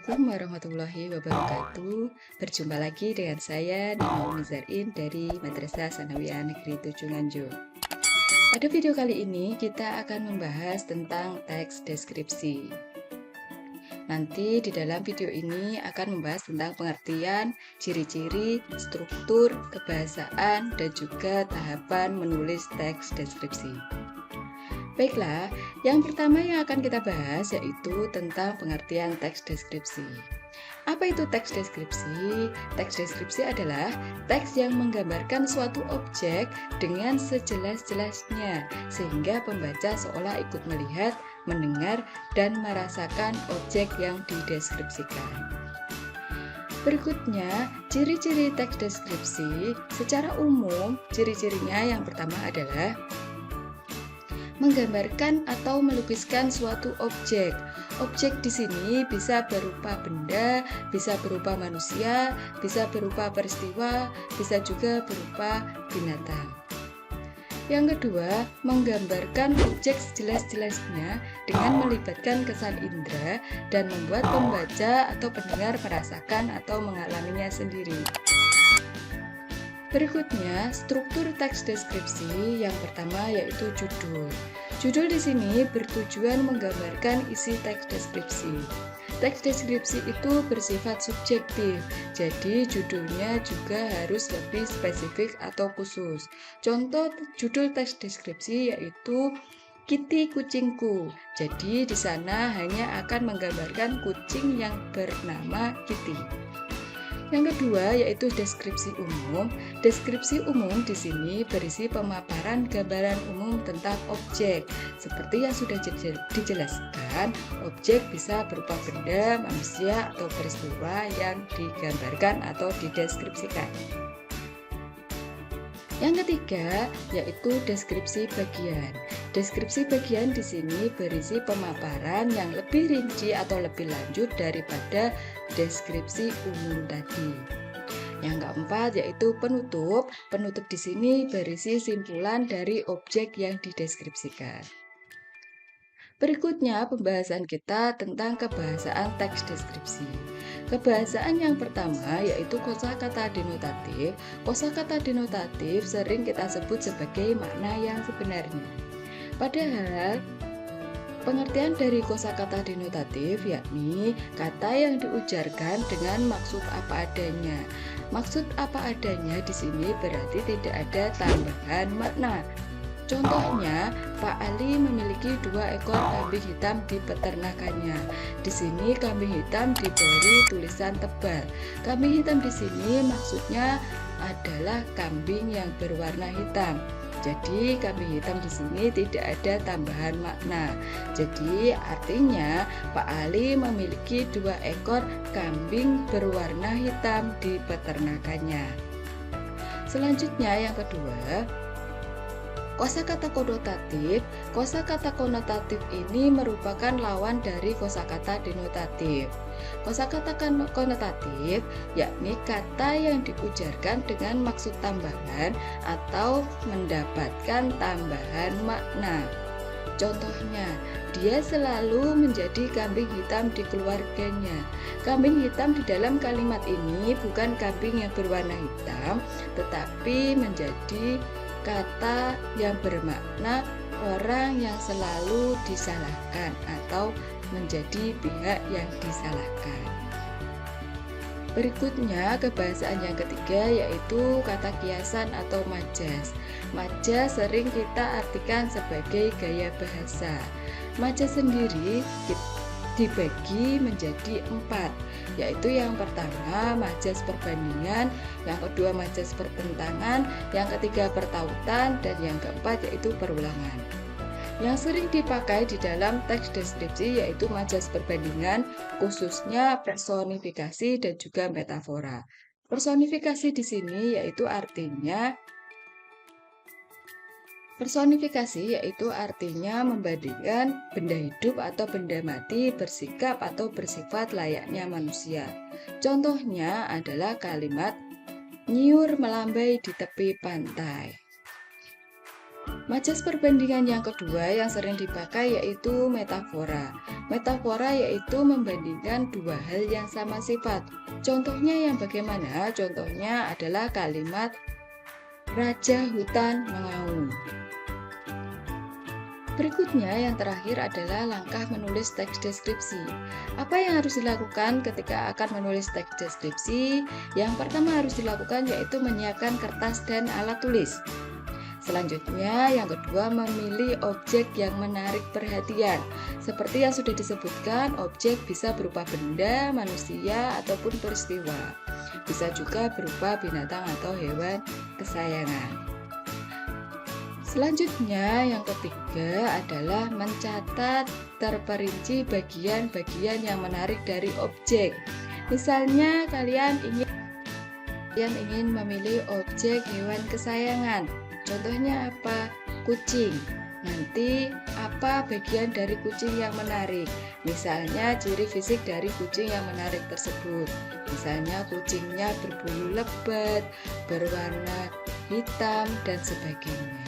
Assalamualaikum warahmatullahi wabarakatuh. Berjumpa lagi dengan saya Nina Umi Zarin dari Madrasah Sanawiyah Negeri 7 Nganjuk. Pada video kali ini kita akan membahas tentang teks deskripsi. Nanti di dalam video ini akan membahas tentang pengertian, ciri-ciri, struktur, kebahasaan, dan juga tahapan menulis teks deskripsi. Baiklah, yang pertama yang akan kita bahas yaitu tentang pengertian teks deskripsi. Apa itu teks deskripsi? Teks deskripsi adalah teks yang menggambarkan suatu objek dengan sejelas-jelasnya, sehingga pembaca seolah ikut melihat, mendengar, dan merasakan objek yang dideskripsikan. Berikutnya, ciri-ciri teks deskripsi. Secara umum, ciri-cirinya yang pertama adalah menggambarkan atau melukiskan suatu objek. Objek di sini bisa berupa benda, bisa berupa manusia, bisa berupa peristiwa, bisa juga berupa binatang. Yang kedua, menggambarkan objek sejelas-jelasnya dengan melibatkan kesan indera dan membuat pembaca atau pendengar merasakan atau mengalaminya sendiri. Berikutnya, struktur teks deskripsi yang pertama yaitu judul. Judul di sini bertujuan menggambarkan isi teks deskripsi. Teks deskripsi itu bersifat subjektif, jadi judulnya juga harus lebih spesifik atau khusus. Contoh judul teks deskripsi yaitu Kitty kucingku. Jadi di sana hanya akan menggambarkan kucing yang bernama Kitty. Yang kedua yaitu deskripsi umum. Deskripsi umum di sini berisi pemaparan gambaran umum tentang objek. Seperti yang sudah dijelaskan, objek bisa berupa benda, manusia, atau peristiwa yang digambarkan atau dideskripsikan. Yang ketiga yaitu deskripsi bagian. Deskripsi bagian di sini berisi pemaparan yang lebih rinci atau lebih lanjut daripada deskripsi umum tadi. Yang keempat yaitu penutup. Penutup di sini berisi simpulan dari objek yang dideskripsikan. Berikutnya pembahasan kita tentang kebahasaan teks deskripsi. Kebahasaan yang pertama yaitu kosakata denotatif. Kosakata denotatif sering kita sebut sebagai makna yang sebenarnya. Padahal pengertian dari kosakata denotatif yakni kata yang diujarkan dengan maksud apa adanya. Maksud apa adanya di sini berarti tidak ada tambahan makna. Contohnya, Pak Ali memiliki 2 ekor kambing hitam di peternakannya. Di sini kambing hitam diberi tulisan tebal. Kambing hitam di sini maksudnya adalah kambing yang berwarna hitam. Jadi kambing hitam di sini tidak ada tambahan makna. Jadi artinya Pak Ali memiliki 2 ekor kambing berwarna hitam di peternakannya. Selanjutnya yang kedua, kosakata konotatif. Kosakata konotatif ini merupakan lawan dari kosakata denotatif. Kosakata konotatif yakni kata yang diujarkan dengan maksud tambahan atau mendapatkan tambahan makna. Contohnya, dia selalu menjadi kambing hitam di keluarganya. Kambing hitam di dalam kalimat ini bukan kambing yang berwarna hitam, tetapi menjadi kata yang bermakna orang yang selalu disalahkan atau menjadi pihak yang disalahkan. Berikutnya kebahasaan yang ketiga yaitu kata kiasan atau majas. Majas sering kita artikan sebagai gaya bahasa. Majas sendiri dibagi menjadi 4, yaitu yang pertama majas perbandingan, yang kedua majas pertentangan, yang ketiga pertautan, dan yang keempat yaitu perulangan. Yang sering dipakai di dalam teks deskripsi yaitu majas perbandingan, khususnya personifikasi dan juga metafora. Personifikasi di sini yaitu artinya personifikasi yaitu artinya membandingkan benda hidup atau benda mati bersikap atau bersifat layaknya manusia. Contohnya adalah kalimat nyiur melambai di tepi pantai. Majas perbandingan yang kedua yang sering dipakai yaitu metafora. Metafora yaitu membandingkan dua hal yang sama sifat. Contohnya yang bagaimana? Contohnya adalah kalimat Raja Hutan Mengaum. Berikutnya yang terakhir adalah langkah menulis teks deskripsi. Apa yang harus dilakukan ketika akan menulis teks deskripsi? Yang pertama harus dilakukan yaitu menyiapkan kertas dan alat tulis. Selanjutnya, yang kedua memilih objek yang menarik perhatian. Seperti yang sudah disebutkan, objek bisa berupa benda, manusia, ataupun peristiwa. Bisa juga berupa binatang atau hewan kesayangan. Selanjutnya, yang ketiga adalah mencatat terperinci bagian-bagian yang menarik dari objek. Misalnya, kalian ingin memilih objek hewan kesayangan. Contohnya apa? Kucing. Nanti, apa bagian dari kucing yang menarik? Misalnya, ciri fisik dari kucing yang menarik tersebut. Misalnya, kucingnya berbulu lebat, berwarna hitam, dan sebagainya.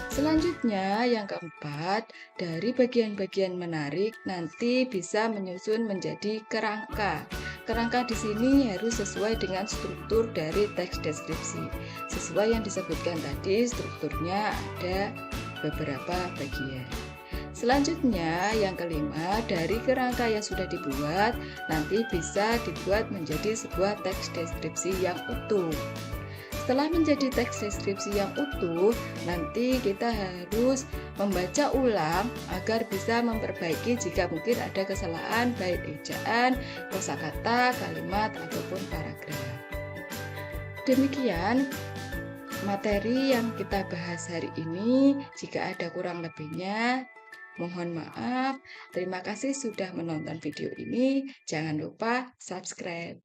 Selanjutnya, yang keempat, dari bagian-bagian menarik nanti bisa menyusun menjadi kerangka. Kerangka di sini harus sesuai dengan struktur dari teks deskripsi. Sesuai yang disebutkan tadi, strukturnya ada beberapa bagian. Selanjutnya, yang kelima, dari kerangka yang sudah dibuat, nanti bisa dibuat menjadi sebuah teks deskripsi yang utuh. Setelah menjadi teks deskripsi yang utuh, nanti kita harus membaca ulang agar bisa memperbaiki jika mungkin ada kesalahan baik ejaan, kosakata, kalimat, ataupun paragraf. Demikian materi yang kita bahas hari ini. Jika ada kurang lebihnya, mohon maaf. Terima kasih sudah menonton video ini. Jangan lupa subscribe.